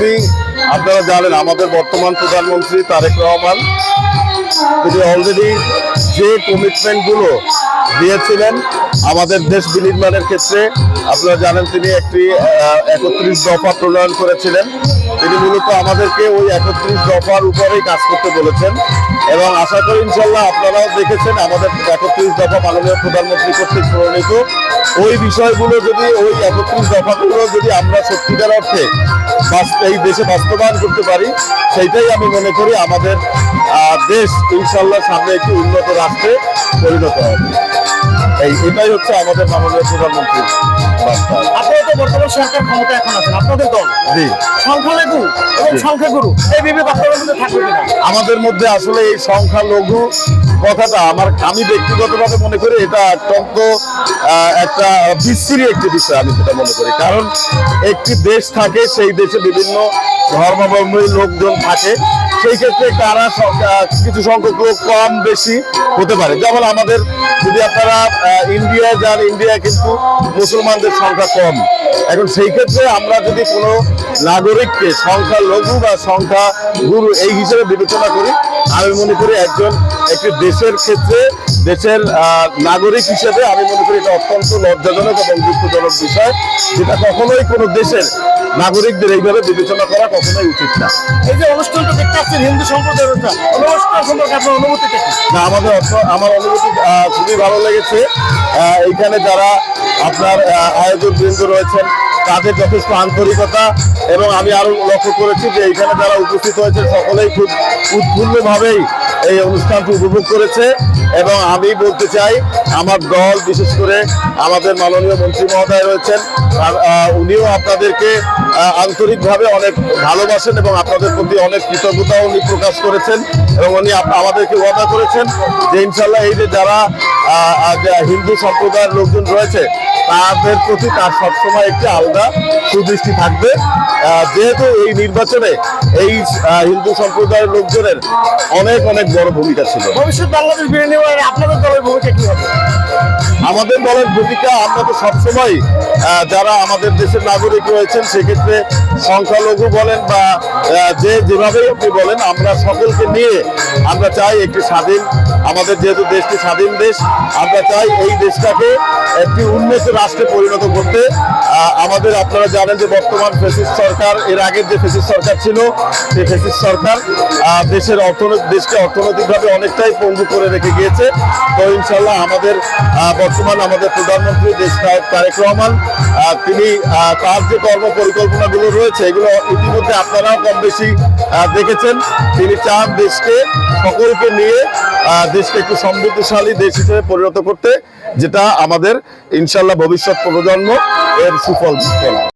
Already আপনারা জানেন আমাদের বর্তমান প্রধানমন্ত্রী তারেক রহমান তিনি অলরেডি যে কমিটমেন্টগুলো দিয়েছিলেন আমাদের দেশ বিনির্মাণের ক্ষেত্রে, আপনারা জানেন তিনি একটি 31 দফা প্রণয়ন করেছিলেন। তিনি মূলত আমাদেরকে ওই 31 দফার উপরেই কাজ করতে বলেছেন এবং আশা করি ইনশাল্লাহ আপনারাও দেখেছেন আমাদের 31 দফা মাননীয় প্রধানমন্ত্রী কর্তৃক প্রণীত ওই বিষয়গুলো যদি ওই 31 দফাগুলো যদি আমরা সত্যিকার অর্থে এই দেশে বাস্তবায়ন করতে পারি, সেইটাই আমি মনে করি আমাদের দেশ ইনশাল্লাহ সামনে একটি উন্নত রাষ্ট্রে পরিণত হবে। এটাই হচ্ছে আমাদের মাননীয় প্রধানমন্ত্রীর বার্তা। আপনারা তো বর্তমান সরকার ক্ষমতা এখন আছেন, আপনাদের দল জি সংখ্যালঘু এবং সংখ্যাগুরু এই বিবেক আপনাদের মধ্যে থাকবে কিনা? আমাদের মধ্যে আসলে এই সংখ্যালঘু কথাটা আমি ব্যক্তিগতভাবে মনে করি এটা অত্যন্ত একটা বিশ্রী একটি বিষয়। আমি সেটা মনে করি, কারণ একটি দেশ থাকে, সেই দেশে বিভিন্ন ধর্মাবলম্বী লোকজন থাকে, সেই ক্ষেত্রে কারা কিছু সংখ্যক লোক কম বেশি হতে পারে। যেমন আমাদের যদি আপনারা ইন্ডিয়ায় যান, ইন্ডিয়া কিন্তু মুসলমানদের সংখ্যা কম। এখন সেই ক্ষেত্রে আমরা যদি কোনো নাগরিককে সংখ্যালঘু বা সংখ্যাগুরু এই হিসেবে বিবেচনা করি, আমি মনে করি একটি দেশের ক্ষেত্রে দেশের নাগরিক হিসেবে আমি মনে করি এটা অত্যন্ত লজ্জাজনক এবং দুঃখজনক বিষয়, যেটা কখনোই কোনো দেশের নাগরিকদের এইভাবে বিবেচনা করা কখনোই উচিত না। এই যে অনুষ্ঠানটা দেখতে আসছেন হিন্দু সম্প্রদায়ের অনুষ্ঠান সম্পর্কে আপনার অনুভূতিটা কি? না, আমার অনুভূতি খুবই ভালো লেগেছে। এইখানে যারা আপনার আয়োজক বৃন্দ রয়েছেন তাদের যথেষ্ট আন্তরিকতা, এবং আমি আরো লক্ষ্য করেছি যে এইখানে যারা উপস্থিত হয়েছে সকলেই খুব উৎফুল্লভাবেই এই অনুষ্ঠানটি উপভোগ করেছে। এবং আমি বলতে চাই আমার দল, বিশেষ করে আমাদের মাননীয় মন্ত্রী মহোদয় রয়েছেন, উনিও আপনাদেরকে আন্তরিকভাবে অনেক ভালোবাসেন এবং আপনাদের প্রতি অনেক কৃতজ্ঞতাও উনি প্রকাশ করেছেন, এবং উনি আমাদেরকে ওয়াদা করেছেন যে ইনশাল্লাহ এই যে যারা হিন্দু সম্প্রদায়ের লোকজন রয়েছে তাদের প্রতি তার সবসময় একটি আলাদা সুদৃষ্টি থাকবে। যেহেতু এই নির্বাচনে এই হিন্দু সম্প্রদায়ের লোকজনের অনেক বড় ভূমিকা ছিল। ভবিষ্যৎ বাংলাদেশ বিনির্মাণে আপনাদের দলের ভূমিকা কি হবে? আমাদের দলের ভূমিকা, আমরা তো সবসময় যারা আমাদের দেশের নাগরিক রয়েছেন, সেক্ষেত্রে সংখ্যালঘু বলেন বা যেভাবেই আপনি বলেন, আমরা সকলকে নিয়ে আমরা চাই একটি স্বাধীন, আমাদের যেহেতু দেশটি স্বাধীন দেশ, আমরা চাই এই দেশটাকে একটি উন্নত রাষ্ট্রে পরিণত করতে। আমাদের আপনারা জানেন যে বর্তমান ফ্যাসিস্ট সরকার, এর আগের যে ফ্যাসিস্ট সরকার ছিল সেই ফ্যাসিস্ট সরকার দেশকে অর্থনৈতিকভাবে অনেকটাই পঙ্গু করে রেখে গিয়েছে। তো ইনশাল্লাহ আমাদের প্রধানমন্ত্রী দেশ তারেক রহমান, তিনি তার যে কর্ম পরিকল্পনাগুলো রয়েছে এগুলো ইতিমধ্যে আপনারাও কম বেশি দেখেছেন। তিনি চান দেশকে সকলকে নিয়ে দেশকে একটু সমৃদ্ধশালী দেশ হিসেবে পরিণত করতে, যেটা আমাদের ইনশাল্লাহ ভবিষ্যৎ প্রজন্ম এর সুফল